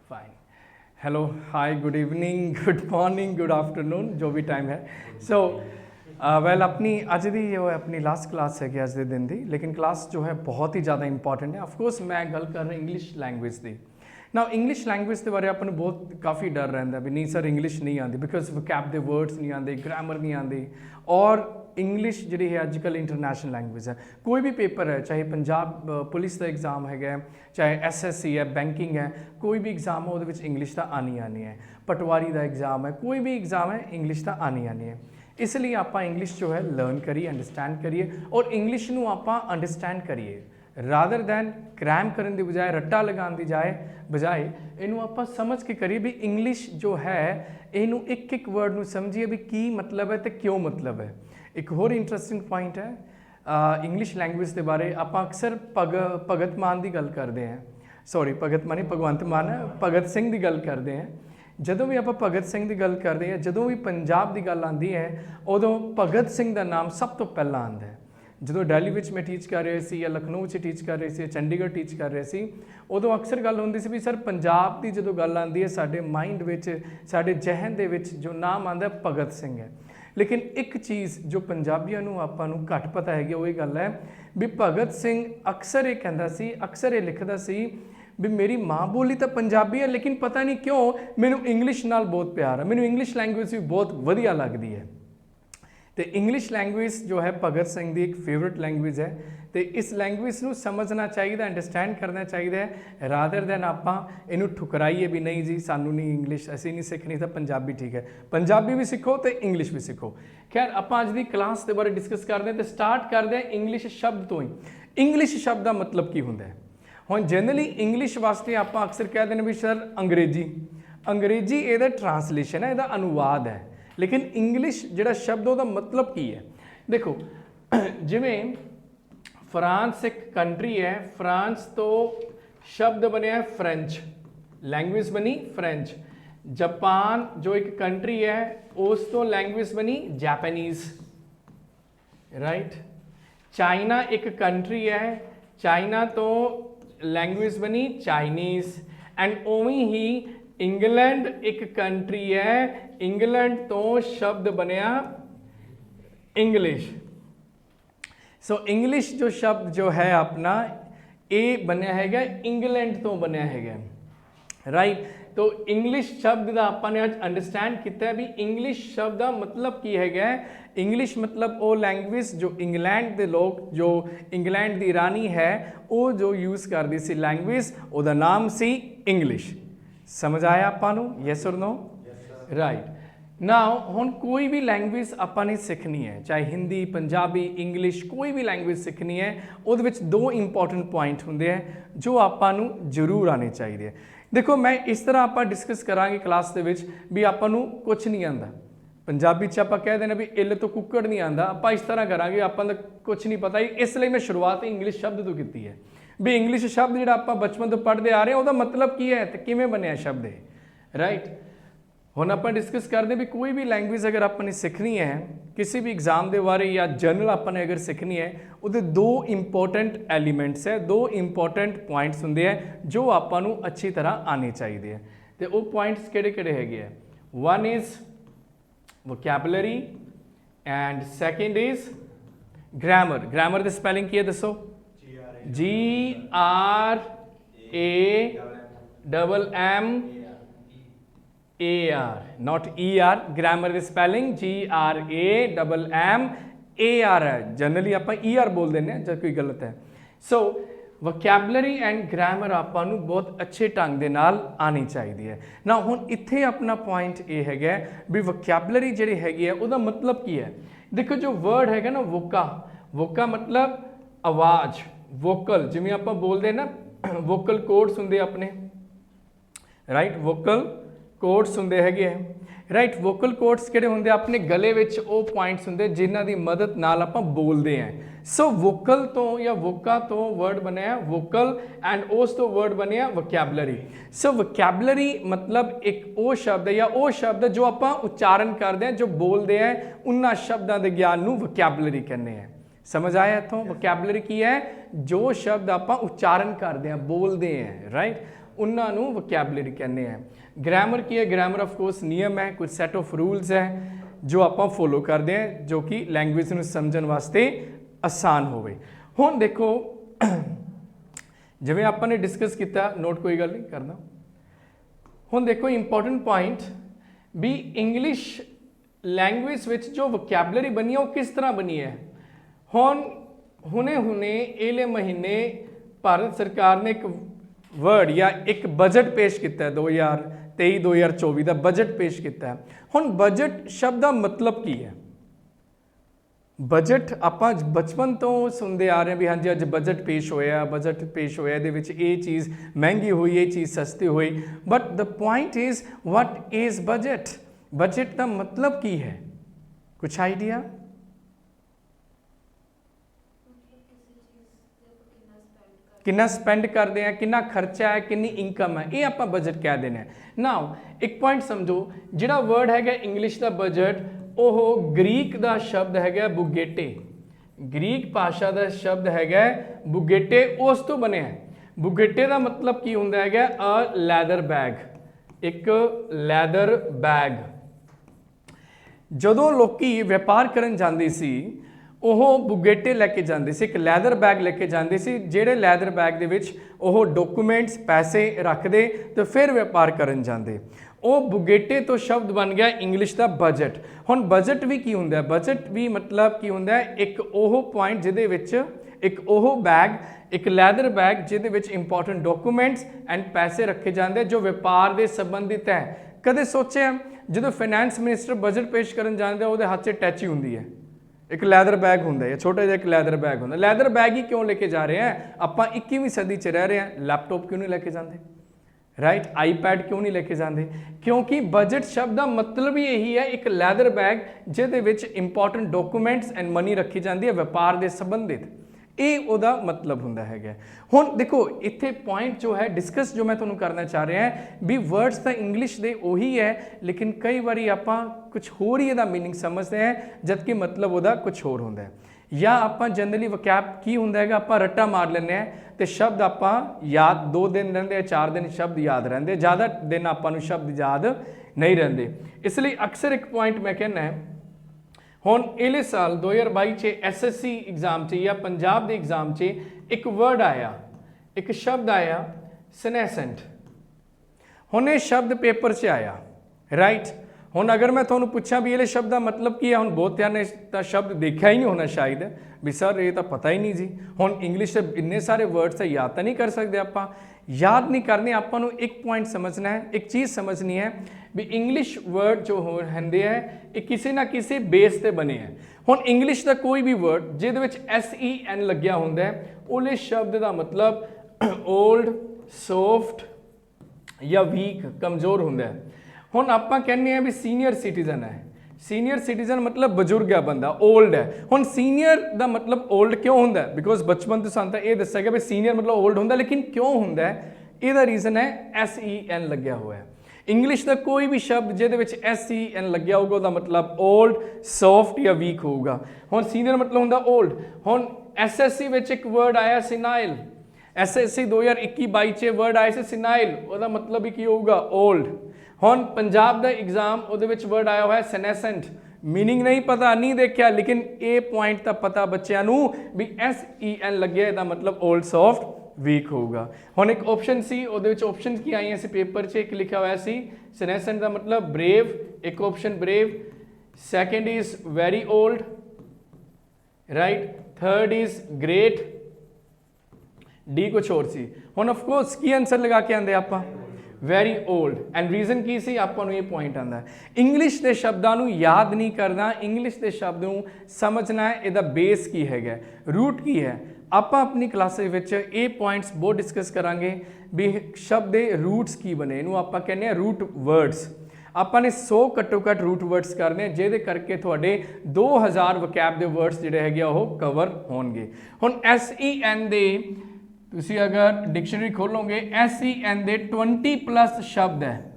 Fine. Hello, hi, good evening, good morning, good afternoon, जो भी time है। सो well अपनी अज दी जो अपनी लास्ट क्लास है अज के दिन की, लेकिन क्लास जो है बहुत ही ज़्यादा इंपॉर्टेंट है। ऑफकोर्स मैं गल कर रहा इंग्लिश लैंग्वेज की। ना इंग्लिश लैंग्वेज के बारे अपन बहुत काफ़ी डर रहा भी नहीं सर इंग्लिश नहीं आती, बिकॉज वकैब के वर्ड्स नहीं आते, ग्रामर नहीं आती। और इंग्लिश जी है अजकल इंटरनेशनल लैंग्वेज है। कोई भी पेपर है, चाहे पंजाब पुलिस का एग्जाम है, चाहे SSC है, बैंकिंग है, कोई भी एग्जाम है वो इंग्लिश तो आनी आनी है। पटवारी का एग्जाम है, कोई भी एग्जाम है, इंग्लिश तो आनी आनी है। इसलिए आप इंग्लिश जो है लर्न करिए, अंडरस्टैंड करिए, और इंग्लिश में आप अंडरस्टैंड करिए रादर दैन क्रैम करने की बजाय, रट्टा लगाने की बजाय इनू आप समझ के करिए भी इंग्लिश जो है इनू एक एक वर्ड में समझिए भी की मतलब है तो क्यों मतलब है। एक होर इंटरस्टिंग पॉइंट है इंग्लिश लैंग्वेज के बारे। आप अक्सर भगत मान की गल करते हैं, सॉरी भगत मान नहीं, भगवंत मान है, भगत सिंह की गल करते हैं। जदों भी आप भगत सिंह की गल करते हैं, जदों भी पंजाब की गल आती है, उदों भगत सिंह का नाम सब तो पहला आता है। जो दिल्ली में मैं टीच कर रहा सी, या लखनऊ में टीच कर रहे थे, चंडीगढ़ टीच कर रहे थे, उदों अक्सर गल होंदी सी भी सर पंजाब की जो गल आती है साडे माइंड विच, साडे जहन दे विच जो नाम आता है भगत सिंह है। लेकिन एक चीज़ जो पंजाबियों को आपां नूं घट पता है वो गल है भी भगत सिंह अक्सर ये कहता सी, अक्सर ये लिखता सी भी मेरी माँ बोली तो पंजाबी है, लेकिन पता नहीं क्यों मैनू इंग्लिश नाल बहुत प्यार है, मैनू इंग्लिश लैंग्वेज भी बहुत वधिया लगती है। तो इंग्लिश लैंग्वेज जो है भगत सिंह की एक फेवरेट लैंग्वेज है। तो इस लैंग्वेज को समझना चाहिए, अंडरस्टैंड करना चाहिए, रादर दैन आप इनू ठुकराइए भी नहीं जी सानू नहीं इंग्लिश असी नहीं सीखनी तो पंजाबी ठीक है। पंजाबी भी सीखो तो इंग्लिश भी सीखो। खैर आप अज की क्लास के बारे डिस्कस करते हैं, तो स्टार्ट करते हैं इंग्लिश शब्द तो ही। इंग्लिश शब्द का मतलब की होंगे हुण जनरली इंग्लिश वास्ते आप अक्सर कह दें भी सर अंग्रेजी, अंग्रेजी ये ट्रांसलेशन है, यदा अनुवाद है। लेकिन इंग्लिश जो शब्द उसका मतलब की है, देखो जिमें फ्रांस एक कंट्री है, फ्रांस तो शब्द बनया है फ्रेंच, लैंग्वेज बनी फ्रेंच। जापान जो एक कंट्री है उस तो लैंग्वेज बनी जापानीज, राइट। चाइना एक कंट्री है, चाइना तो लैंग्वेज बनी चाइनीज। एंड ओवी ही इंग्लैंड एक कंट्री है, इंग्लैंड तो शब्द बनया इंग्लिश। सो इंग्लिश जो शब्द जो है अपना ये बनया है इंग्लैंड तो बनया है, राइट। तो इंग्लिश शब्द का आपने आज अंडरस्टैंड किया भी इंग्लिश शब्द का मतलब की है। इंग्लिश मतलब वो लैंग्वेज जो इंग्लैंड के लोग, जो इंग्लैंड की रानी है वो जो यूज़ करती सी लैंग्वेज, उसका नाम सी इंग्लिश। समझ आया आपानू, यस और नो, राइट। नाउ हुण कोई भी लैंग्वेज आपाने सीखनी है, चाहे हिंदी, पंजाबी, इंग्लिश, कोई भी लैंग्वेज सीखनी है, उहदे विच दो इंपॉर्टेंट पॉइंट होंदे हैं जो आपानू जरूर आने चाहिए। देखो मैं इस तरह आप डिस्कस करांगे क्लास दे विच भी आपानू कुछ नहीं आंदा। पंजाबी च आपां कह देना भी इल तो कुक्कड़ नहीं आंदा, आपां इस तरह करांगे आपां दा कुछ नहीं पता। इसलिए मैं शुरुआत इंग्लिश शब्द तो की है भी इंग्लिश शब्द जो आप बचपन तो पढ़ते आ रहे हैं उसका मतलब की है तो किमें बनया शब्द है, राइट। हुण आप डिस्कस करते भी कोई भी लैंग्वेज अगर आपने सीखनी है, किसी भी एग्जाम के बारे या जनरल आपने अगर सीखनी है, वो दो इंपॉर्टेंट एलीमेंट्स है, दो इंपॉर्टेंट पॉइंट्स होंगे हैं जो आपू अच्छी तरह आने चाहिए है। तो वो पॉइंट्स किहड़े है, one is vocabulary and second is grammar. Grammar की स्पैलिंग की है दसो, GRAMAR, नॉट ER। ग्रामर की स्पैलिंग GRAMAR है। जनरली आप ER बोल दें जब कोई गलत है। सो वोकैबुलरी एंड ग्रामर आपू बहुत अच्छे ढंग के नाल आनी चाहिए है ना। हुण इत्थे अपना पॉइंट ये है भी वोकैबुलरी जिहड़ी हैगी है उसका मतलब की है। देखो जो वर्ड है ना वोका, वोका मतलब आवाज़, वोकल, जिमें आप बोलते हैं ना वोकल कोड्स होंगे अपने, राइट। वोकल कोड्स होंगे है, राइट। वोकल कोड्स किहड़े होंगे अपने गले विच वो पॉइंट्स होंगे जिन्हां दी मदद नाल आपां बोलते हैं। सो वोकल तो या वोका तो वर्ड बनया वोकल एंड उस तो वर्ड बनया वोकैबुलरी। सो वोकैबुलरी मतलब एक वो शब्द है या वो शब्द जो आपां उच्चारण करते हैं, जो बोलते हैं, उन्हां शब्दां दे ज्ञान नूं वोकैबुलरी कहने हैं। समझ आया इत्थों वोकैबुलरी की है, जो शब्द आप उच्चारण करते हैं, बोलते हैं, राइट, ਉਹਨਾਂ ਨੂੰ ਵੋਕੈਬਲਰੀ ਕਹਿੰਦੇ ਆ। ਗ੍ਰਾਮਰ ਕੀ ਹੈ? ਗ੍ਰਾਮਰ ਆਫ ਕੋਰਸ ਨਿਯਮ ਹੈ, ਕੁਝ ਸੈਟ ਆਫ ਰੂਲਸ ਹੈ ਜੋ ਆਪਾਂ ਫੋਲੋ ਕਰਦੇ ਹਾਂ ਜੋ ਕਿ ਲੈਂਗੁਏਜ ਨੂੰ ਸਮਝਣ ਵਾਸਤੇ ਆਸਾਨ ਹੋਵੇ। ਹੁਣ ਦੇਖੋ ਜਿਵੇਂ ਆਪਾਂ ਨੇ ਡਿਸਕਸ ਕੀਤਾ, ਨੋਟ ਕੋਈ ਗੱਲ ਨਹੀਂ ਕਰਨਾ। ਹੁਣ ਦੇਖੋ ਇੰਪੋਰਟੈਂਟ ਪੁਆਇੰਟ ਵੀ ਇੰਗਲਿਸ਼ ਲੈਂਗੁਏਜ ਵਿੱਚ ਜੋ ਵੋਕੈਬਲਰੀ ਬਣੀ ਹੈ ਉਹ ਕਿਸ ਤਰ੍ਹਾਂ ਬਣੀ ਹੈ। ਹੁਣੇ ਇਹਲੇ ਮਹੀਨੇ ਭਾਰਤ ਸਰਕਾਰ ਨੇ ਇੱਕ ਵਰਡ ਜਾਂ ਇੱਕ ਬਜਟ ਪੇਸ਼ ਕੀਤਾ 2023-2024 ਦਾ ਬਜਟ ਪੇਸ਼ ਕੀਤਾ। ਹੁਣ ਬਜਟ ਸ਼ਬਦ ਦਾ ਮਤਲਬ ਕੀ ਹੈ? ਬਜਟ ਆਪਾਂ ਬਚਪਨ ਤੋਂ ਸੁਣਦੇ ਆ ਰਹੇ ਹਾਂ ਵੀ ਹਾਂਜੀ ਅੱਜ ਬਜਟ ਪੇਸ਼ ਹੋਇਆ ਇਹਦੇ ਵਿੱਚ ਇਹ ਚੀਜ਼ ਮਹਿੰਗੀ ਹੋਈ, ਇਹ ਚੀਜ਼ ਸਸਤੀ ਹੋਈ, but the point is what is budget? Budget ਦਾ ਮਤਲਬ ਕੀ ਹੈ? ਕੁਛ ਆਈਡੀਆ? ਕਿੰਨਾ ਸਪੈਂਡ ਕਰਦੇ ਆ, ਕਿੰਨਾ ਖਰਚਾ ਹੈ, ਕਿੰਨੀ ਇਨਕਮ ਹੈ, ਇਹ ਆਪਾਂ ਬਜਟ ਕਹਿ ਦਿੰਦੇ ਹਾਂ। ਨਾਓ ਇੱਕ ਪੁਆਇੰਟ ਸਮਝੋ, ਜਿਹੜਾ ਵਰਡ ਹੈਗਾ ਇੰਗਲਿਸ਼ ਦਾ ਬਜਟ ਉਹ ਗ੍ਰੀਕ ਦਾ ਸ਼ਬਦ ਹੈਗਾ ਬੁਗੇਟੇ, ਗ੍ਰੀਕ ਭਾਸ਼ਾ ਦਾ ਸ਼ਬਦ ਹੈਗਾ ਬੁਗੇਟੇ, ਉਸ ਤੋਂ ਬਣਿਆ। ਬੁਗੇਟੇ ਦਾ ਮਤਲਬ ਕੀ ਹੁੰਦਾ ਹੈਗਾ? ਅ ਲੈਦਰ ਬੈਗ, ਇੱਕ ਲੈਦਰ ਬੈਗ। ਜਦੋਂ ਲੋਕੀ ਵਪਾਰ ਕਰਨ ਜਾਂਦੇ ਸੀ ਉਹ ਬੁਗੇਟੇ ਲੈ ਕੇ ਜਾਂਦੇ ਸੀ, ਇੱਕ ਲੈਦਰ ਬੈਗ ਲੈ ਕੇ ਜਾਂਦੇ ਸੀ, ਜਿਹੜੇ ਲੈਦਰ ਬੈਗ ਦੇ ਵਿੱਚ ਉਹ ਡਾਕੂਮੈਂਟਸ ਪੈਸੇ ਰੱਖਦੇ ਤੇ ਫਿਰ ਵਪਾਰ ਕਰਨ ਜਾਂਦੇ। ਉਹ ਬੁਗੇਟੇ ਤੋਂ ਸ਼ਬਦ ਬਣ ਗਿਆ ਇੰਗਲਿਸ਼ ਦਾ ਬਜਟ। ਹੁਣ ਬਜਟ ਵੀ ਕੀ ਹੁੰਦਾ? ਬਜਟ ਵੀ ਮਤਲਬ ਕੀ ਹੁੰਦਾ? ਇੱਕ ਉਹ ਪੁਆਇੰਟ ਜਿਹਦੇ ਵਿੱਚ ਇੱਕ ਉਹ ਬੈਗ, ਇੱਕ ਲੈਦਰ ਬੈਗ ਜਿਹਦੇ ਵਿੱਚ ਇੰਪੋਰਟੈਂਟ ਡਾਕੂਮੈਂਟਸ ਐਂਡ ਪੈਸੇ ਰੱਖੇ ਜਾਂਦੇ ਜੋ ਵਪਾਰ ਦੇ ਸੰਬੰਧਿਤ ਹੈ। ਕਦੇ ਸੋਚਿਆ ਜਦੋਂ ਫਾਈਨੈਂਸ ਮਿਨਿਸਟਰ ਬਜਟ ਪੇਸ਼ ਕਰਨ ਜਾਂਦਾ ਉਹਦੇ ਹੱਥ 'ਚ ਟੈਚੀ ਹੁੰਦੀ ਹੈ, ਇੱਕ ਲੈਦਰ ਬੈਗ ਹੁੰਦਾ ਹੈ, ਛੋਟਾ ਜਿਹਾ ਇੱਕ ਲੈਦਰ ਬੈਗ ਹੁੰਦਾ। ਲੈਦਰ ਬੈਗ ਹੀ ਕਿਉਂ ਲੈ ਕੇ ਜਾ ਰਹੇ ਹਾਂ? ਆਪਾਂ 21ਵੀਂ ਸਦੀ 'ਚ ਰਹਿ ਰਹੇ ਹਾਂ, ਲੈਪਟਾਪ ਕਿਉਂ ਨਹੀਂ ਲੈ ਕੇ ਜਾਂਦੇ? ਰਾਈਟ, ਆਈਪੈਡ ਕਿਉਂ ਨਹੀਂ ਲੈ ਕੇ ਜਾਂਦੇ? ਕਿਉਂਕਿ ਬਜਟ ਸ਼ਬਦ ਦਾ ਮਤਲਬ ਹੀ ਇਹੀ ਹੈ, ਇੱਕ ਲੈਦਰ ਬੈਗ ਜਿਹਦੇ ਵਿੱਚ ਇੰਪੋਰਟੈਂਟ ਡਾਕੂਮੈਂਟਸ ਐਂਡ ਮਨੀ ਰੱਖੀ ਜਾਂਦੀ ਹੈ ਵਪਾਰ ਦੇ ਸੰਬੰਧਿਤ, ਇਹ ਉਹਦਾ ਮਤਲਬ ਹੁੰਦਾ ਹੈਗਾ। ਹੁਣ ਦੇਖੋ ਇੱਥੇ ਪੁਆਇੰਟ ਜੋ ਹੈ ਡਿਸਕਸ ਜੋ ਮੈਂ ਤੁਹਾਨੂੰ ਕਰਨਾ ਚਾਹ ਰਿਹਾ ਵੀ ਵਰਡਸ ਤਾਂ ਇੰਗਲਿਸ਼ ਦੇ ਉਹੀ ਹੈ, ਲੇਕਿਨ ਕਈ ਵਾਰੀ ਆਪਾਂ ਕੁਝ ਹੋਰ ਹੀ ਇਹਦਾ ਮੀਨਿੰਗ ਸਮਝਦੇ ਹਾਂ ਜਦਕਿ ਮਤਲਬ ਉਹਦਾ ਕੁਝ ਹੋਰ ਹੁੰਦਾ ਹੈ। ਜਾਂ ਆਪਾਂ ਜਨਰਲੀ ਵਕੈਬ ਕੀ ਹੁੰਦਾ ਹੈਗਾ, ਆਪਾਂ ਰੱਟਾ ਮਾਰ ਲੈਂਦੇ ਹਾਂ ਤੇ ਸ਼ਬਦ ਆਪਾਂ ਯਾਦ 2 ਦਿਨ ਰਹਿੰਦੇ, 4 ਦਿਨ ਸ਼ਬਦ ਯਾਦ ਰਹਿੰਦੇ, ਜ਼ਿਆਦਾ ਦਿਨ ਆਪਾਂ ਨੂੰ ਸ਼ਬਦ ਯਾਦ ਨਹੀਂ ਰਹਿੰਦੇ। ਇਸ ਲਈ ਅਕਸਰ ਇੱਕ ਪੁਆਇੰਟ ਮੈਂ ਕਹਿੰਦਾ ਹੈ, ਹੁਣ ਇਹਲੇ ਸਾਲ 2022 'ਚ SSC ਐਗਜ਼ਾਮ 'ਚ ਜਾਂ ਪੰਜਾਬ ਦੇ ਐਗਜ਼ਾਮ 'ਚ ਇੱਕ ਵਰਡ ਆਇਆ, ਇੱਕ ਸ਼ਬਦ ਆਇਆ ਸਨੈਸੈਂਟ। ਹੁਣ ਇਹ ਸ਼ਬਦ ਪੇਪਰ 'ਚ ਆਇਆ, ਰਾਈਟ। ਹੁਣ ਅਗਰ ਮੈਂ ਤੁਹਾਨੂੰ ਪੁੱਛਾਂ ਵੀ ਇਹਲੇ ਸ਼ਬਦ ਦਾ ਮਤਲਬ ਕੀ ਹੈ, ਹੁਣ ਬਹੁਤਿਆਂ ਨੇ ਤਾਂ ਸ਼ਬਦ ਦੇਖਿਆ ਹੀ ਨਹੀਂ ਹੋਣਾ ਸ਼ਾਇਦ ਵੀ ਸਰ ਇਹ ਤਾਂ ਪਤਾ ਹੀ ਨਹੀਂ ਜੀ। ਹੁਣ ਇੰਗਲਿਸ਼ ਦੇ ਇੰਨੇ ਸਾਰੇ ਵਰਡਸ ਤਾਂ ਯਾਦ ਤਾਂ ਨਹੀਂ ਕਰ ਸਕਦੇ ਆਪਾਂ, ਯਾਦ ਨਹੀਂ ਕਰਨੇ। ਆਪਾਂ ਨੂੰ ਇੱਕ ਪੁਆਇੰਟ ਸਮਝਣਾ ਹੈ, ਇੱਕ ਚੀਜ਼ ਸਮਝਣੀ ਹੈ ਵੀ ਇੰਗਲਿਸ਼ ਵਰਡ ਜੋ ਹੁੰਦੇ ਹੈ ਇਹ ਕਿਸੇ ਨਾ ਕਿਸੇ ਬੇਸ ਤੇ ਬਣੇ ਹੈ। ਹੁਣ ਇੰਗਲਿਸ਼ ਦਾ ਕੋਈ ਵੀ ਵਰਡ ਜਿਹਦੇ ਵਿੱਚ SEN ਲੱਗਿਆ ਹੁੰਦਾ ਹੈ ਉਹਲੇ ਸ਼ਬਦ ਦਾ ਮਤਲਬ ਓਲਡ, ਸੌਫਟ ਜਾਂ ਵੀਕ, ਕਮਜ਼ੋਰ ਹੁੰਦਾ ਹੈ। ਹੁਣ ਆਪਾਂ ਕਹਿੰਦੇ ਆ ਵੀ ਸੀਨੀਅਰ ਸਿਟੀਜ਼ਨ ਹੈ, ਸੀਨੀਅਰ ਸਿਟੀਜ਼ਨ ਮਤਲਬ ਬਜ਼ੁਰਗ ਹੈ ਬੰਦਾ, ਓਲਡ ਹੈ। ਹੁਣ ਸੀਨੀਅਰ ਦਾ ਮਤਲਬ ਓਲਡ ਕਿਉਂ ਹੁੰਦਾ? ਬਿਕੋਜ਼ ਬਚਪਨ ਤੋਂ ਸਾਨੂੰ ਤਾਂ ਇਹ ਦੱਸਿਆ ਗਿਆ ਵੀ ਸੀਨੀਅਰ ਮਤਲਬ ਓਲਡ ਹੁੰਦਾ, ਲੇਕਿਨ ਕਿਉਂ ਹੁੰਦਾ ਹੈ? ਇਹਦਾ ਰੀਜ਼ਨ ਹੈ SEN ਲੱਗਿਆ ਹੋਇਆ ਹੈ। ਇੰਗਲਿਸ਼ ਦਾ ਕੋਈ ਵੀ ਸ਼ਬਦ ਜਿਹਦੇ ਵਿੱਚ SEN ਲੱਗਿਆ ਹੋਊਗਾ ਉਹਦਾ ਮਤਲਬ ਓਲਡ, ਸੌਫਟ ਜਾਂ ਵੀਕ ਹੋਊਗਾ। ਹੁਣ ਸੀਨੀਅਰ ਮਤਲਬ ਹੁੰਦਾ ਓਲਡ। ਹੁਣ SSC ਵਿੱਚ ਇੱਕ ਵਰਡ ਆਇਆ ਸਿਨਾਈਲ, SSC 2021-22 'ਚ ਵਰਡ ਆਇਆ ਸੀ ਸਿਨਾਈਲ, ਉਹਦਾ ਮਤਲਬ ਹੀ ਕੀ ਹੋਊਗਾ? ਓਲਡ। ਹੁਣ ਪੰਜਾਬ ਦਾ ਐਗਜ਼ਾਮ ਉਹਦੇ ਵਿੱਚ ਵਰਡ ਆਇਆ ਹੋਇਆ ਸੈਨੈਸੈਂਟ, मीनिंग नहीं पता, नहीं देखा, लेकिन ये पॉइंट तो पता बच्चों नूं भी SEN लगे, इसका मतलब ओल्ड सॉफ्ट वीक होगा। हुण एक ऑप्शन सी, उहदे विच ऑप्शन की आई सी पेपर च, एक लिखा हुआ सी सनेसेंट का मतलब ब्रेव, एक option brave, second is very old, right, third is great, D कुछ और सी। हुण ऑफकोर्स की आंसर लगा के आंदे आपां वैरी ओल्ड, एंड रीजन की सी आपां नूं ये पॉइंट आंदा इंग्लिश के शब्दों नूं याद नहीं करना, इंग्लिश के शब्द नूं समझना है, इहदा बेस की है, रूट की है। आपां अपनी क्लासेस विच ये पॉइंट्स बहुत डिस्कस करांगे भी शब्द के रूट्स की बने, इहनूं आपां कहने रूट वर्ड्स। ਆਪਾਂ ਨੇ 100 ਘੱਟੋ ਘੱਟ रूट वर्ड्स करने, ਜਿਹਦੇ ਕਰਕੇ ਤੁਹਾਡੇ 2000 ਵਕੈਬ ਦੇ वर्ड्स ਜਿਹੜੇ ਹੈਗੇ ਉਹ ਕਵਰ ਹੋਣਗੇ। ਹੁਣ SEN ਦੇ ਤੁਸੀਂ ਅਗਰ ਡਿਕਸ਼ਨਰੀ ਖੋਲੋਗੇ SEN ਦੇ 20+ ਸ਼ਬਦ ਹੈ,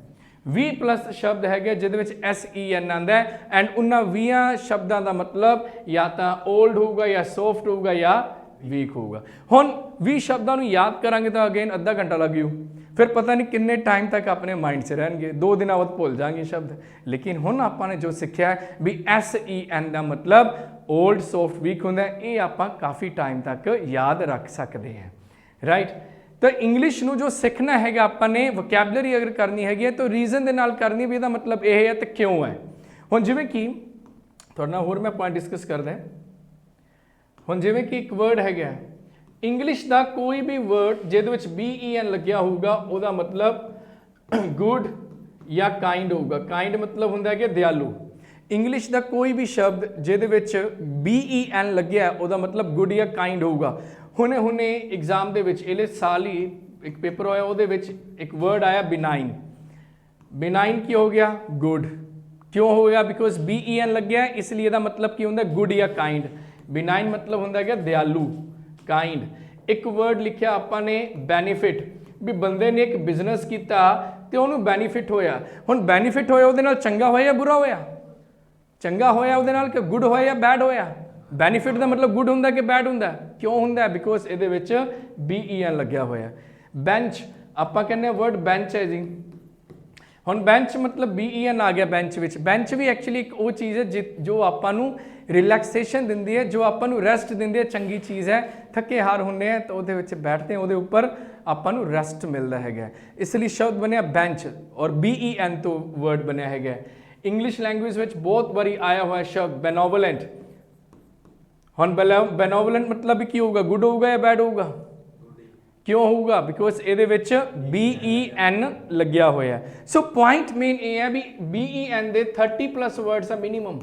20+ ਸ਼ਬਦ ਹੈਗੇ ਜਿਹਦੇ ਵਿੱਚ SEN ਆਂਦਾ ਹੈ, ਐਂਡ ਉਹਨਾਂ 20 ਸ਼ਬਦਾਂ ਦਾ ਮਤਲਬ ਜਾਂ ਤਾਂ ओल्ड ਹੋਊਗਾ ਜਾਂ सॉफ्ट ਹੋਊਗਾ ਜਾਂ ਵੀਕ ਹੋਊਗਾ। ਹੁਣ 20 ਸ਼ਬਦਾਂ ਨੂੰ ਯਾਦ ਕਰਾਂਗੇ ਤਾਂ ਅਗੇਨ ਅੱਧਾ ਘੰਟਾ ਲੱਗ ਜੂ, फिर पता नहीं किन्ने टाइम तक अपने माइंड से रहणगे, 2 दिनों बाद भुल जाएंगे शब्द। लेकिन हुण आपां ने जो सीखिया है भी SEN का मतलब ओल्ड सॉफ्ट वीक होंदा है, ये आपां काफ़ी टाइम तक याद रख सकते हैं, राइट। तो इंग्लिश नूं जो सीखना है आपां ने वोकैबलरी अगर करनी है तो रीजन के नाल करनी भी, इसका मतलब यह है तो क्यों है। हुण जिवें कि तुहाडे नाल होर मैं पॉइंट डिस्कस करदा, हुण जिवें कि एक वर्ड है इंग्लिश का कोई भी वर्ड जिहदे विच BEN लग्या होगा उहदा मतलब गुड या काइंड होगा। काइंड मतलब हुंदा है कि दयालु। इंग्लिश का कोई भी शब्द जिहदे विच BEN लग्या उहदा मतलब गुड या काइंड होगा। हुणे हुणे एग्जाम दे विच इहले साल ही एक पेपर होया, उहदे विच एक वर्ड आया बिनाइन। बिनाइन की हो गया? गुड। क्यों हो गया? बिकॉज BEN लग्या है, इसलिए इसका मतलब की होंदा गुड या काइंड। बिनाइन मतलब होंदा है दयालु, काइंड। एक वर्ड लिखिया आपां ने बेनीफिट, भी बंदे ने एक बिजनेस किया तो उन्होंने बेनीफिट होया। हुण बेनीफिट होया उहदे नाल चंगा होया या बुरा होया? चंगा होया उहदे नाल कि गुड होया या बैड होया? बेनीफिट का मतलब गुड हुंदा कि बैड हुंदा? क्यों हुंदा? बिकॉज इहदे विच BEN लग्या होया। बेंच, आपां कहने वर्ड बेंच है जी, हुण बेंच मतलब BEN आ गया बेंच विच। बेंच भी एक्चुअली एक वो चीज़ है जो आपां नूं रिलैक्सेशन दिंदी है, जो आपां नूं रेस्ट दिंदी है, चंगी चीज़ है। थके हार होंगे हैं तो उहदे विच बैठते हैं, उहदे उपर आपां नूं रेस्ट मिलता है, इसलिए शब्द बनया बेंच और BEN तो वर्ड बनया है। इंग्लिश लैंग्वेज विच बहुत बारी आया हुआ शब्द बेनोवलेंट। हुण बेनोवलेंट मतलब भी की होगा? गुड होगा या बैड होगा? क्यों होगा? बिकॉज ये BEN लग्या होया है। सो पॉइंट मेन ये है भी BEN दे 30+ वर्ड्स है मिनीमम।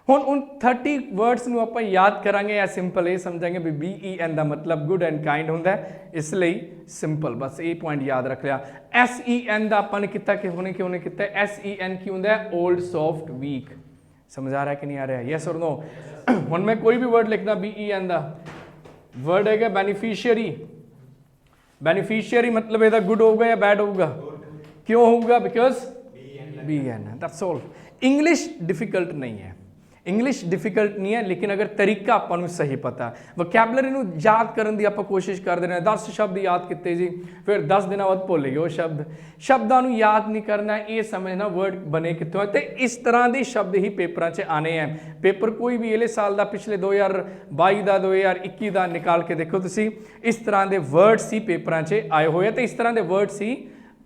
हुण उन 30 वर्ड्स नूं आपां याद करांगे या सिंपल ये समझांगे भी BEN का मतलब गुड एंड काइंड होंदा है, इसलिए सिंपल बस ये पॉइंट याद रख लिया। SEN का आपां ने किता कि हुणे क्यों नहीं किता? SEN की होंदा है ओल्ड सॉफ्ट वीक। समझ आ रहा है कि नहीं आ रहा है? यस और नो? हुण मैं कोई भी वर्ड लिखदा BEN का, वर्ड है बेनीफिशियरी। बेनीफिशियरी मतलब ਇਹਦਾ गुड होगा या बैड होगा? क्यों होगा? बिकॉज BEN है, दैट्स ऑल। इंग्लिश डिफिकल्ट नहीं है, इंग्लिश डिफिकल्ट नहीं है, लेकिन अगर तरीका आपको सही पता, वोकैबलरी नूं याद करने की आप कोशिश करते रहे, 10 शब्द याद किए जी, फिर 10 दिनों बाद भुल गए वो शब्दों नूं याद नहीं करना, ये समझना वर्ड बने कितों है। तो इस तरह के शब्द ही पेपरों च आने हैं। पेपर कोई भी इले साल का पिछले 2022 का 2021 का निकाल के देखो तुसी, इस तरह के वर्ड्स ही पेपरों च आए हुए हैं, तो इस तरह के वर्ड्स ही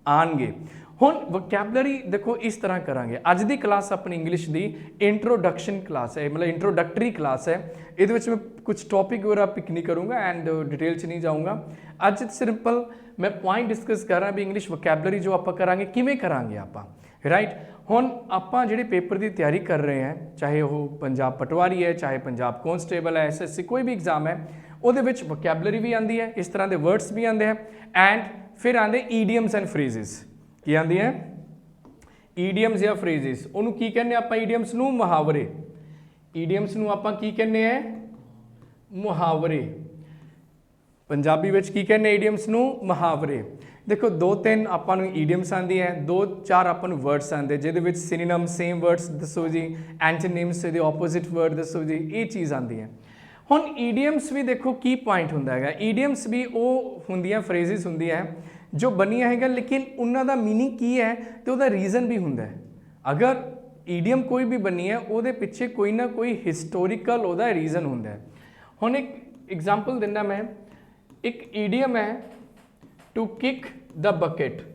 आएंगे। हुण वोकैबलरी देखो इस तरह करांगे। अज की क्लास अपनी इंग्लिश की इंट्रोडक्शन क्लास है, मतलब इंट्रोडक्टरी क्लास है। ये मैं कुछ टॉपिक वगैरह पिक नहीं करूँगा एंड डिटेल च नहीं जाऊँगा। अज सिंपल मैं पॉइंट डिस्कस कर रहा भी इंग्लिश वोकैबलरी जो आप करांगे किमें करांगे आप, राइट। हुण आपां जिहड़े पेपर की तैयारी कर रहे हैं, चाहे वो पंजाब पटवारी है, चाहे पंजाब कॉन्स्टेबल है, SSC कोई भी एग्जाम है, उहदे विच वोकैबलरी भी आती है, इस तरह के वर्ड्स भी आते हैं एंड फिर आते ईडियम्स एंड फ्रेजिज। की आती है? ईडियम्स या फ्रेजिज। उन्होंने की कहने आप ईडियम्स नूं मुहावरे। ईडियम्स नूं आपां की कहने हैं? मुहावरे। पंजाबी विच की कहने ईडियम्स नूं? मुहावरे। देखो 2-3 आपां नूं ईडियम्स आती है, 2-4 आपां नूं वर्ड्स आते हैं जिहदे विच सिनोनिम सेम वर्ड्स दसो जी, एंटोनिम्स दे ऑपोजिट वर्ड दसो जी, ये चीज़ आती है। हुण ईडियम्स भी देखो की पॉइंट हुंदा है, ईडियम्स भी वो हुंदियां फ्रेजिज हुंदियां जो बनिया है, लेकिन उन्होंने मीनिंग की है तो वह रीजन भी होंगे। अगर ईडियम कोई भी बनी है वो पिछे कोई ना कोई हिस्टोरिकल वह रीजन होंगे। हुण एक एग्जाम्पल देना मैं, एक ईडियम है to kick the bucket,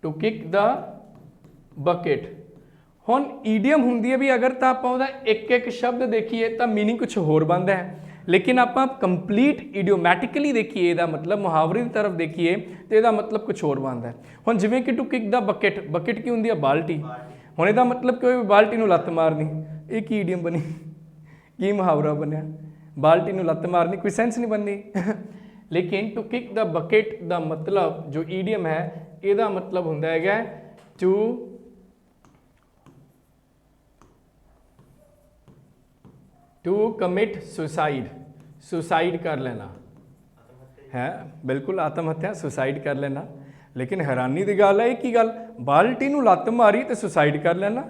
to kick the bucket. हुण ईडियम होंगी है भी अगर तो आप एक एक शब्द देखिए तो मीनिंग कुछ होर बनता है, लेकिन आप कंप्लीट इडियोमैटिकली देखिए इसका मतलब मुहावरे की तरफ देखिए तो यदा मतलब कुछ और बनता है। हुण जिवें कि to kick the bucket, bucket की होंगी है? बाल्टी। हुण इसदा मतलब कोई बाल्टी नूं लत्त मारनी, ये की ईडियम बनी, की मुहावरा बनया? बाल्टी नूं लत्त मारनी, कोई सेंस नहीं बनती। लेकिन टू किक द बकेट का मतलब जो ईडियम है इसका मतलब होंदा है टू कमिट सुसाइड, सुसाइड कर लेना है, बिल्कुल आत्महत्या, सुसाइड कर लेना। लेकिन हैरानी की गल है, एक ही गल, बाल्टी नूं लत्त मारी तो सुसाइड कर लेना।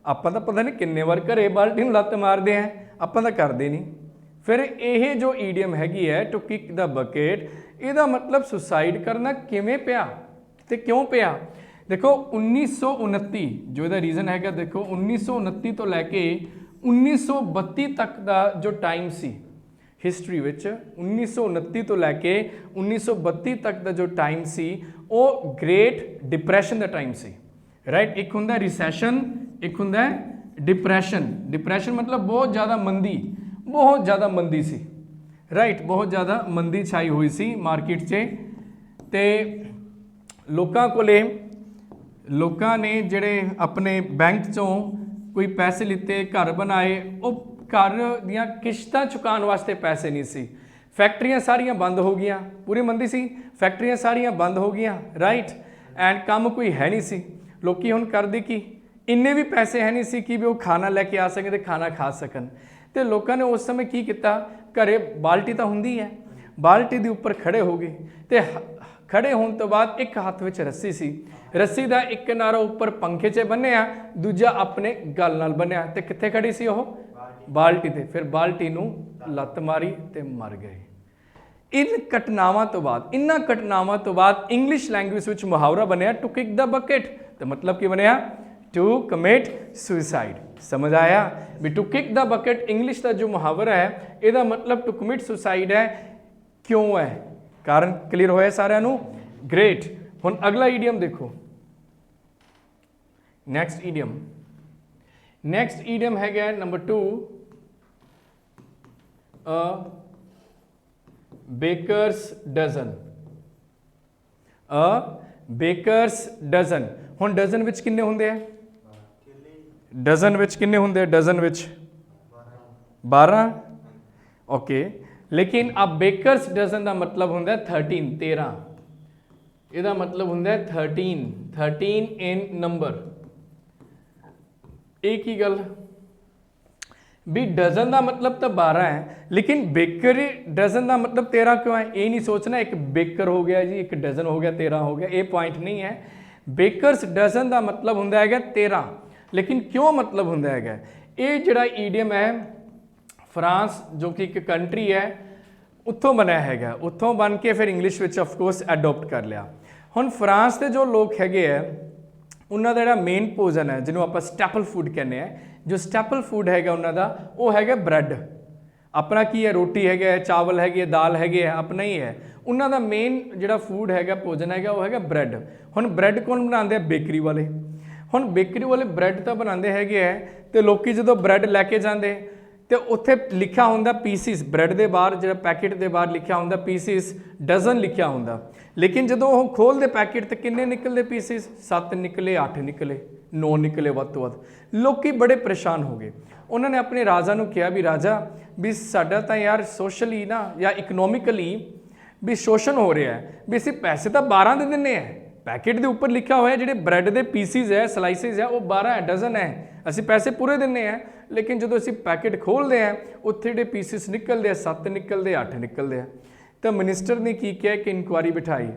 आपां तां पता नहीं किन्ने बार घरे बाल्टी नूं लत्त मारते हैं, आपां तां करते नहीं। फिर यह जो ईडियम हैगी है टू किक द बकेट, इसका मतलब सुसाइड करना किवें पिया? ਤੇ ਕਿਉਂ ਪਿਆ? ਦੇਖੋ 1929 ਜੋ ਇਹਦਾ ਰੀਜ਼ਨ ਹੈਗਾ, ਦੇਖੋ 1929 ਤੋਂ ਲੈ ਕੇ 1932 ਤੱਕ ਦਾ ਜੋ ਟਾਈਮ ਸੀ ਹਿਸਟਰੀ ਵਿੱਚ, 1929 ਤੋਂ ਲੈ ਕੇ 1932 ਤੱਕ ਦਾ ਜੋ ਟਾਈਮ ਸੀ ਉਹ ਗ੍ਰੇਟ ਡਿਪਰੈਸ਼ਨ ਦਾ ਟਾਈਮ ਸੀ, ਰਾਈਟ। ਇੱਕ ਹੁੰਦਾ ਰਿਸੈਸ਼ਨ, ਇੱਕ ਹੁੰਦਾ ਡਿਪਰੈਸ਼ਨ। ਡਿਪਰੈਸ਼ਨ ਮਤਲਬ ਬਹੁਤ ਜ਼ਿਆਦਾ ਮੰਦੀ, ਬਹੁਤ ਜ਼ਿਆਦਾ ਮੰਦੀ ਸੀ, ਰਾਈਟ। ਬਹੁਤ ਜ਼ਿਆਦਾ ਮੰਦੀ ਛਾਈ ਹੋਈ ਸੀ ਮਾਰਕੀਟ 'ਚ, ਤੇ ਲੋਕਾਂ ਨੇ ਜਿਹੜੇ ਆਪਣੇ ਬੈਂਕ 'ਚੋਂ ਕੋਈ ਪੈਸੇ ਲਿੱਤੇ, ਘਰ ਬਣਾਏ, ਉਹ ਘਰ ਦੀਆਂ ਕਿਸ਼ਤਾਂ ਚੁਕਾਉਣ ਵਾਸਤੇ ਪੈਸੇ ਨਹੀਂ ਸੀ। ਫੈਕਟਰੀਆਂ ਸਾਰੀਆਂ ਬੰਦ ਹੋ ਗਈਆਂ, ਪੂਰੀ ਮੰਦੀ ਸੀ, ਫੈਕਟਰੀਆਂ ਸਾਰੀਆਂ ਬੰਦ ਹੋ ਗਈਆਂ, ਰਾਈਟ। ਐਂਡ ਕੰਮ ਕੋਈ ਹੈ ਨਹੀਂ ਸੀ। ਲੋਕੀ ਹੁਣ ਕਰਦੇ ਕੀ, ਇੰਨੇ ਵੀ ਪੈਸੇ ਹੈ ਨਹੀਂ ਸੀ ਕਿ ਵੀ ਉਹ ਖਾਣਾ ਲੈ ਕੇ ਆ ਸਕਣ ਤੇ ਖਾਣਾ ਖਾ ਸਕਣ। ਤੇ ਲੋਕਾਂ ਨੇ ਉਸ ਸਮੇਂ ਕੀ ਕੀਤਾ, ਘਰੇ ਬਾਲਟੀ ਤਾਂ ਹੁੰਦੀ ਹੈ, ਬਾਲਟੀ ਦੇ ਉੱਪਰ ਖੜੇ ਹੋ ਗਏ, ਤੇ ਖੜੇ ਹੋਣ ਤੋਂ ਬਾਅਦ ਇੱਕ ਹੱਥ ਵਿੱਚ ਰੱਸੀ ਸੀ, ਰੱਸੀ ਦਾ ਇੱਕ ਕਿਨਾਰਾ ਉੱਪਰ ਪੰਖੇ 'ਚ ਬੰਨਿਆ, ਦੂਜਾ ਆਪਣੇ ਗਲ ਨਾਲ ਬੰਨਿਆ, ਤੇ ਕਿੱਥੇ ਖੜੀ ਸੀ ਉਹ? ਬਾਲਟੀ ਤੇ। ਫਿਰ ਬਾਲਟੀ ਨੂੰ ਲੱਤ ਮਾਰੀ ਤੇ ਮਰ ਗਏ। ਇਹਨਾਂ ਘਟਨਾਵਾਂ ਤੋਂ ਬਾਅਦ ਇੰਗਲਿਸ਼ ਲੈਂਗੁਏਜ ਵਿੱਚ ਮੁਹਾਵਰਾ ਬਣਿਆ ਟੂ ਕਿਕ ਦ ਬਕਟ। ਤੇ ਮਤਲਬ ਕੀ ਬਣਿਆ? To commit suicide. ਸਮਝ ਆਇਆ ਵੀ to kick the bucket English ਦਾ ਜੋ ਮੁਹਾਵਰਾ ਹੈ, ਇਹਦਾ ਮਤਲਬ ਟੂ ਕਮਿਟ ਸੁਸਾਈਡ ਹੈ। ਕਿਉਂ ਹੈ? ਕਾਰਨ ਕਲੀਅਰ ਹੋਇਆ ਸਾਰਿਆਂ ਨੂੰ? ਗ੍ਰੇਟ। ਹੁਣ ਅਗਲਾ ਈਡੀਅਮ ਦੇਖੋ, ਨੈਕਸਟ ਈਡੀਅਮ ਹੈਗਾ number 2, bakers dozen. Bakers dozen. ਹੁਣ ਡਜ਼ਨ ਵਿੱਚ ਕਿੰਨੇ ਹੁੰਦੇ ਆ? ਡਜ਼ਨ ਵਿੱਚ ਕਿੰਨੇ ਹੁੰਦੇ ਆ? ਡਜ਼ਨ ਵਿੱਚ 12। ਓਕੇ, ਲੇਕਿਨ ਆ ਬੇਕਰਸ ਡਜ਼ਨ ਦਾ ਮਤਲਬ ਹੁੰਦਾ 13, 13। ਇਹਦਾ ਮਤਲਬ ਹੁੰਦਾ 13 ਇਨ ਨੰਬਰ। ਇਹ ਕੀ ਗੱਲ ਵੀ ਡਜ਼ਨ ਦਾ ਮਤਲਬ ਤਾਂ 12 ਹੈ, ਲੇਕਿਨ ਬੇਕਰ ਡਜ਼ਨ ਦਾ ਮਤਲਬ 13 ਕਿਉਂ ਹੈ? ਇਹ ਨਹੀਂ ਸੋਚਣਾ ਇੱਕ ਬੇਕਰ ਹੋ ਗਿਆ ਜੀ, ਇੱਕ ਡਜ਼ਨ ਹੋ ਗਿਆ, 13 ਹੋ ਗਿਆ, ਇਹ ਪੁਆਇੰਟ ਨਹੀਂ ਹੈ। ਬੇਕਰਸ ਡਜ਼ਨ ਦਾ ਮਤਲਬ ਹੁੰਦਾ ਹੈਗਾ 13, ਲੇਕਿਨ ਕਿਉਂ ਮਤਲਬ ਹੁੰਦਾ ਹੈਗਾ? ਇਹ ਜਿਹੜਾ ਈਡੀਅਮ ਹੈ ਫਰਾਂਸ, ਜੋ ਕਿ ਇੱਕ ਕੰਟਰੀ ਹੈ, ਉੱਥੋਂ ਬਣਿਆ ਹੈਗਾ, ਉੱਥੋਂ ਬਣ ਕੇ ਫਿਰ ਇੰਗਲਿਸ਼ ਵਿੱਚ ਆਫਕੋਰਸ ਅਡੋਪਟ ਕਰ ਲਿਆ। ਹੁਣ ਫਰਾਂਸ ਦੇ ਜੋ ਲੋਕ ਹੈਗੇ ਆ, ਉਹਨਾਂ ਦਾ ਜਿਹੜਾ ਮੇਨ ਭੋਜਨ ਹੈ, ਜਿਹਨੂੰ ਆਪਾਂ ਸਟੈਪਲ ਫੂਡ ਕਹਿੰਦੇ ਆ, ਜੋ ਸਟੈਪਲ ਫੂਡ ਹੈਗਾ ਉਹਨਾਂ ਦਾ, ਉਹ ਹੈਗਾ ਬ੍ਰੈਡ। ਆਪਣਾ ਕੀ ਹੈ? ਰੋਟੀ ਹੈਗਾ, ਚਾਵਲ ਹੈਗੇ, ਦਾਲ ਹੈਗੇ ਆ, ਆਪਣਾ ਹੀ ਹੈ। ਉਹਨਾਂ ਦਾ ਮੇਨ ਜਿਹੜਾ ਫੂਡ ਹੈਗਾ, ਭੋਜਨ ਹੈਗਾ, ਉਹ ਹੈਗਾ ਬ੍ਰੈਡ। ਹੁਣ ਬ੍ਰੈਡ ਕੌਣ ਬਣਾਉਂਦੇ ਆ? ਬੇਕਰੀ ਵਾਲੇ। ਹੁਣ ਬੇਕਰੀ ਵਾਲੇ ਬ੍ਰੈਡ ਤਾਂ ਬਣਾਉਂਦੇ ਹੈਗੇ ਆ, ਤੇ ਲੋਕੀ ਜਦੋਂ ਬ੍ਰੈਡ ਲੈ ਕੇ ਜਾਂਦੇ ਤੇ ਉੱਥੇ ਲਿਖਿਆ ਹੁੰਦਾ ਪੀਸਿਸ, ਬ੍ਰੈਡ ਦੇ ਬਾਹਰ ਜਿਹੜਾ ਪੈਕੇਟ ਦੇ ਬਾਹਰ ਲਿਖਿਆ ਹੁੰਦਾ ਪੀਸਿਸ, ਡਜ਼ਨ ਲਿਖਿਆ ਹੁੰਦਾ। ਲੇਕਿਨ ਜਦੋਂ ਉਹ ਖੋਲ੍ਹਦੇ ਪੈਕੇਟ ਤੇ ਕਿੰਨੇ ਨਿਕਲਦੇ ਪੀਸਿਸ? 7 ਨਿਕਲੇ, 8 ਨਿਕਲੇ, 9 ਨਿਕਲੇ ਵੱਧ ਤੋਂ ਵੱਧ। ਲੋਕੀ ਬੜੇ ਪਰੇਸ਼ਾਨ ਹੋ ਗਏ। ਉਹਨਾਂ ਨੇ ਆਪਣੇ ਰਾਜਾ ਨੂੰ ਕਿਹਾ ਵੀ ਰਾਜਾ, ਵੀ ਸਾਡਾ ਤਾਂ ਯਾਰ ਸੋਸ਼ਲੀ ਨਾ ਜਾਂ ਇਕਨੋਮਿਕਲੀ ਵੀ ਸ਼ੋਸ਼ਣ ਹੋ ਰਿਹਾ ਹੈ, ਵੀ ਅਸੀਂ ਪੈਸੇ ਤਾਂ 12 ਦੇ ਦਿੰਦੇ ਆ, ਪੈਕੇਟ ਦੇ ਉੱਪਰ ਲਿਖਿਆ ਹੋਇਆ ਜਿਹੜੇ ਬ੍ਰੈਡ ਦੇ ਪੀਸਿਸ ਹੈ, ਸਲਾਈਸਿਸ ਹੈ, ਉਹ 12 ਹੈ, ਡਜ਼ਨ ਹੈ, ਅਸੀਂ ਪੈਸੇ ਪੂਰੇ ਦਿੰਦੇ ਆ। ਲੇਕਿਨ ਜਦੋਂ ਅਸੀਂ ਪੈਕੇਟ ਖੋਲ੍ਹਦੇ ਆ, ਉੱਥੇ ਜਿਹੜੇ ਪੀਸਿਸ ਨਿਕਲਦੇ ਆ, 7 ਨਿਕਲਦੇ, 8 ਨਿਕਲਦੇ ਆ। ਤਾਂ ਮਿਨਿਸਟਰ ਨੇ ਕੀ ਕਿਹਾ ਕਿ ਇਨਕੁਆਇਰੀ ਬਿਠਾਈ,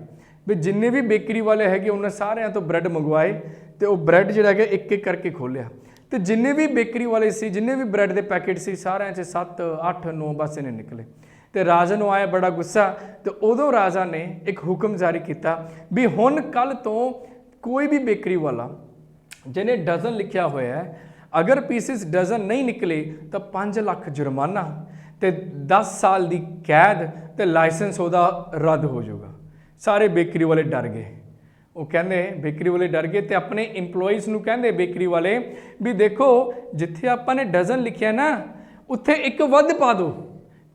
ਵੀ ਜਿੰਨੇ ਵੀ ਬੇਕਰੀ ਵਾਲੇ ਹੈਗੇ ਉਹਨਾਂ ਸਾਰਿਆਂ ਤੋਂ ਬ੍ਰੈਡ ਮੰਗਵਾਏ, ਤੇ ਉਹ ਬ੍ਰੈਡ ਜਿਹੜਾ ਹੈਗਾ ਇੱਕ ਇੱਕ ਕਰਕੇ ਖੋਲ੍ਹਿਆ, ਤੇ ਜਿੰਨੇ ਵੀ ਬੇਕਰੀ ਵਾਲੇ ਸੀ, ਜਿੰਨੇ ਵੀ ਬ੍ਰੈਡ ਦੇ ਪੈਕੇਟ ਸੀ, ਸਾਰਿਆਂ 'ਚ 7, 8, 9 ਬਸ ਇਹਨੇ ਨਿਕਲੇ। ਤੇ ਰਾਜਾ ਨੂੰ ਆਇਆ ਬੜਾ ਗੁੱਸਾ, ਤੇ ਉਦੋਂ ਰਾਜਾ ਨੇ ਇੱਕ ਹੁਕਮ ਜਾਰੀ ਕੀਤਾ ਵੀ ਹੁਣ ਕੱਲ੍ਹ ਤੋਂ ਕੋਈ ਵੀ ਬੇਕਰੀ ਵਾਲਾ ਜਿਹਨੇ ਡਜ਼ਨ ਲਿਖਿਆ ਹੋਇਆ ਹੈ, ਅਗਰ ਪੀਸਿਸ ਡਜ਼ਨ ਨਹੀਂ ਨਿਕਲੇ ਤਾਂ 5 ਲੱਖ ਜੁਰਮਾਨਾ ਤੇ 10 ਸਾਲ ਦੀ ਕੈਦ, ਤੇ ਲਾਇਸੈਂਸ ਉਹਦਾ ਰੱਦ ਹੋ ਜਾਊਗਾ। ਸਾਰੇ ਬੇਕਰੀ ਵਾਲੇ ਡਰ ਗਏ। ਉਹ ਕਹਿੰਦੇ, ਬੇਕਰੀ ਵਾਲੇ ਡਰ ਗਏ ਤੇ ਆਪਣੇ ਇੰਪਲੋਈਜ਼ ਨੂੰ ਕਹਿੰਦੇ ਬੇਕਰੀ ਵਾਲੇ ਵੀ ਦੇਖੋ, ਜਿੱਥੇ ਆਪਾਂ ਨੇ ਡਜ਼ਨ ਲਿਖਿਆ ਨਾ, ਉੱਥੇ ਇੱਕ ਵੱਧ ਪਾ ਦਿਓ,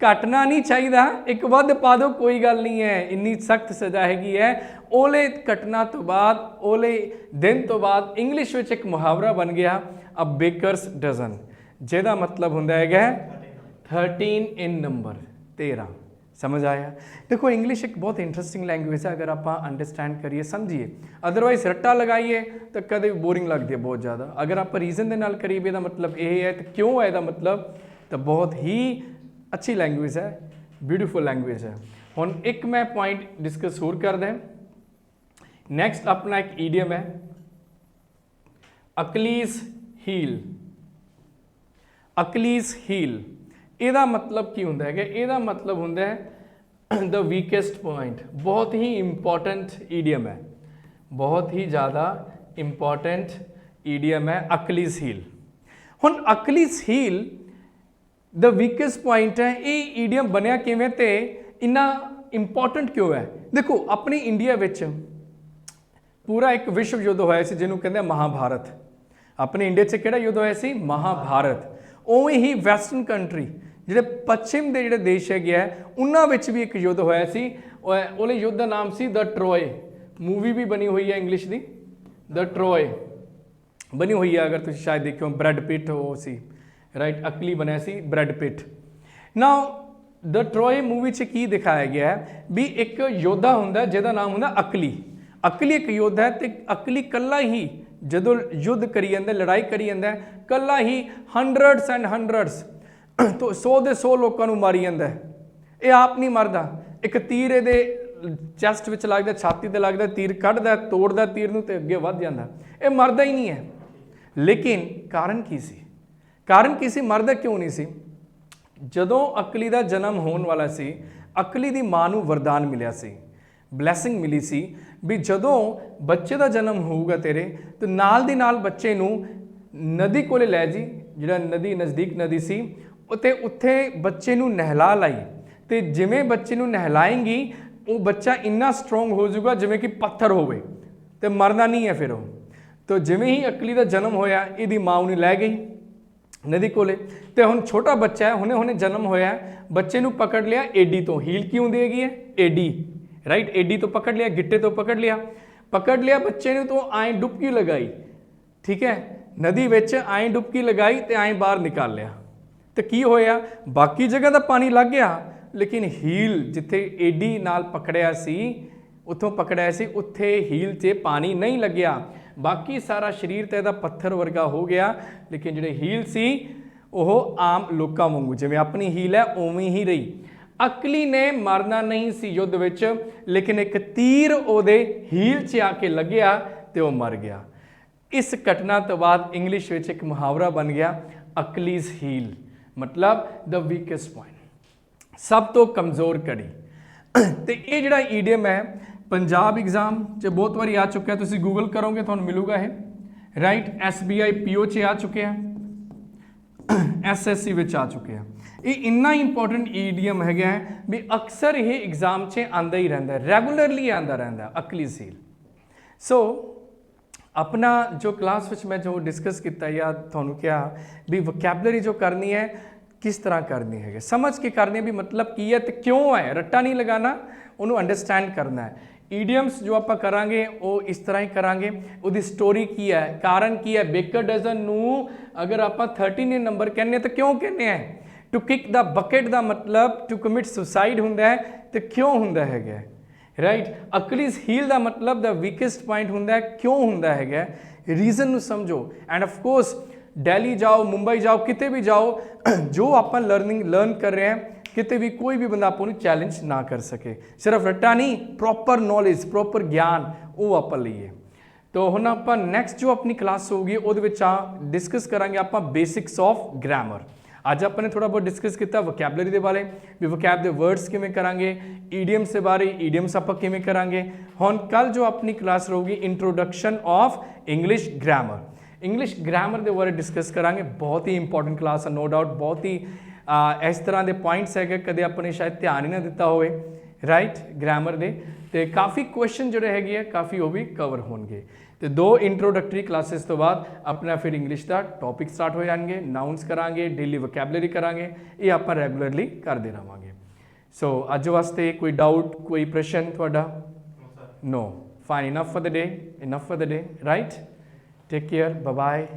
ਘਟਣਾ ਨਹੀਂ ਚਾਹੀਦਾ, ਇੱਕ ਵੱਧ ਪਾ ਦਿਓ, ਕੋਈ ਗੱਲ ਨਹੀਂ ਹੈ, ਇੰਨੀ ਸਖਤ ਸਜ਼ਾ ਹੈਗੀ ਹੈ। ਓਲੇ ਘਟਨਾ ਤੋਂ ਬਾਅਦ, ਓਲੇ ਦਿਨ ਤੋਂ ਬਾਅਦ ਇੰਗਲਿਸ਼ ਵਿੱਚ ਇੱਕ ਮੁਹਾਵਰਾ ਬਣ ਗਿਆ ਅ ਬੇਕਰਸ ਡਜ਼ਨ, ਜਿਹਦਾ ਮਤਲਬ ਹੁੰਦਾ ਹੈਗਾ 13 ਇਨ ਨੰਬਰ, 13। समझ आया? देखो इंग्लिश एक बहुत इंटरेस्टिंग लैंग्वेज है, अगर आप अंडरस्टैंड करिए, समझिए। अदरवाइज रट्टा लगाइए तो कदे बोरिंग लगती है बहुत ज़्यादा। अगर आप रीजन के नाल करिए ਇਹਦਾ मतलब ये है, तो क्यों है ਇਹਦਾ मतलब, तो बहुत ही अच्छी लैंग्वेज है, ब्यूटीफुल लैंग्वेज है। हुण एक मैं पॉइंट डिस्कस होर कर दें। नैक्सट अपना एक ईडियम है अकलीस हील। अकलीस हील ਇਹਦਾ मतलब ਕੀ ਹੁੰਦਾ ਹੈ? ਇਹਦਾ मतलब ਹੁੰਦਾ ਹੈ द वीकेस्ट पॉइंट। बहुत ही इंपॉर्टेंट ईडियम है, बहुत ही ज़्यादा इंपॉर्टेंट ईडियम है अकलीस हील। हुण अकलीस हील द वीकेस्ट पॉइंट है, ये ईडियम बनया किवें ते इन्ना इंपॉर्टेंट क्यों है? देखो अपनी इंडिया विच पूरा एक विश्व युद्ध होया सी जिन्हों कहते हैं महाभारत। अपने इंडिया च किहड़ा युद्ध होया सी? महाभारत। उवें ही वैसटर्न कंट्री जिहड़े पश्चिम के जिहड़े देश है उन्हां विच भी एक युद्ध होया सी। उहदे युद्ध का नाम सी द ट्रॉय। मूवी भी बनी हुई है इंग्लिश की, द ट्रॉय बनी हुई है, अगर तुम शायद देखो ब्रैड पिट हो सी, राइट, अकली बनया सी Brad Pitt. Now the Troy movie च की दिखाया गया है भी एक योद्धा हुंदा जिहदा नाम हुंदा अकली। अकली एक योद्धा है तो अकली कला ही जदों युद्ध करी जांदा, लड़ाई करी जांदा, कला ही हंड्रड्स एंड हंड्रड्स तो 100 ਦੇ 100 लोगों को मारी जाता है। ये आप नहीं मरदा, एक तीर ये चैसट में लगता, छाती ते लगता, तीर कढ़दा तोड़दा तीर नूं ते अगे वध जांदा, ये मरदा ही नहीं है। लेकिन कारण की सी? कारण की सी? मरदा क्यों नहीं सी? जदों अकली का जन्म होने वाला सी, अकली की मां नूं वरदान मिलिया सी, ब्लैसिंग मिली सी भी जदों बच्चे का जन्म होगा तेरे तो नाल दी नाल बच्चे नूं नदी कोले लै जी, जिहड़ा नदी नज़दीक नदी सी उत्थे उत्थे बच्चे नूं नहला लाई, तो जिमें बच्चे नूं नहलाएंगी वो बच्चा इन्ना स्ट्रोंग हो जाऊगा जिमें कि पत्थर होवे तो मरना नहीं है फिर वो। तो जिमें ही अकली का जन्म होया इहदी मां उन्हें लै गई नदी कोले, तो हुण छोटा बच्चा है, हुणे हुणे जन्म होया, बच्चे नूं पकड़ लिया एडी तो, हील क्यों दी गई है? एडी, राइट, एडी तो पकड़ लिया, गिट्टे तो पकड़ लिया बच्चे ने तो आए डुबकी लगाई, ठीक है, नदी विच आए डुबकी लगाई तो आए बाहर निकाल लिया, तो की होया? बाकी जगह का पानी लग गया लेकिन हील जिथे एडी नाल पकड़िया सी, उत्थों पकड़िया सी, उत्थे हील से पानी नहीं लग्या, बाकी सारा शरीर तो इहदा पत्थर वर्गा हो गया, लेकिन जिहड़े हील सी वह आम लोकां वांगू जिवें अपनी हील है उवें ही रही। अकली ने मरना नहीं सी युद्ध विच, लेकिन एक तीर उहदे हील च आके लग्या तो वह मर गया। इस घटना तो बाद इंग्लिश विच एक मुहावरा बन गया अकलीज हील, मतलब द वीकेस्ट पॉइंट, सब तो कमज़ोर कड़ी। तो ये जिहड़ा ईडियम है पंजाब एग्जाम च बहुत बारी आ चुका है, तुसीं गूगल करोगे तो मिलूगा है, राइट, SBI PO च आ चुके हैं, SSC विच आ चुके हैं। ये इन्ना इंपॉर्टेंट ईडियम है भी अक्सर ये एग्जाम से आंदा ही रहता है, रेगूलरली आंदा रहता है अकली सील। सो अपना जो क्लास में मैं जो डिस्कस किया या थोनू क्या भी वोकैबलरी जो करनी है किस तरह करनी है, समझ के करनी है भी मतलब की है तो क्यों है, रट्टा नहीं लगाना, उन्होंने अंडरस्टैंड करना है। ईडियम्स जो आप करांगे वो इस तरह ही करांगे, उसकी स्टोरी की है, कारण की है। बेकर डजन नू अगर आप 13 नंबर कहने तो क्यों कहने हैं? टू किक द बकेट का मतलब टू कमिट सुसाइड हुंदा है, तो क्यों हुंदा है, राइट। अकलीज हील का मतलब द वीकेस्ट पॉइंट हुंदा है, क्यों हुंदा है, रीजन नू समझो। एंड ऑफ कोर्स दिल्ली जाओ, मुंबई जाओ, किते भी जाओ, जो आप लर्न कर रहे हैं किते भी कोई भी बंदा आपको चैलेंज ना कर सके, सिर्फ रट्टा नहीं, प्रॉपर नॉलेज, प्रॉपर ज्ञान वो आप लीए। तो हुण आप नैक्सट जो अपनी क्लास होगी वो डिस्कस करांगे आप बेसिक्स ऑफ ग्रामर। अज आपने थोड़ा बहुत डिस्कस किया वोकैबलरी के बारे भी, वोकैब के वर्ड्स किवें करांगे, ईडियम्स के बारे ईडियम्स आप किवें करांगे। हुण कल जो अपनी क्लास रहेगी introduction of English grammar, English grammar के बारे डिस्कस करांगे। बहुत ही इंपॉर्टेंट क्लास है, नो डाउट, बहुत ही इस तरह के पॉइंट्स है कदे अपने शायद ध्यान ही ना दिता होए, राइट, ग्रामर के, तो काफ़ी क्वेश्चन जोड़े है काफ़ी वो भी कवर होंगे। तो 2 इंट्रोडक्टरी क्लासेस तो बाद अपना फिर इंग्लिश का टॉपिक स्टार्ट हो जाएंगे, नाउंस करांगे, डेली वोकैबलरी करांगे, ये आप रेगूलरली करते रहेंगे। सो अज वास्ते कोई डाउट, कोई प्रश्न थोड़ा? No, fine, enough for the day, enough for the day, right. Take care, bye bye.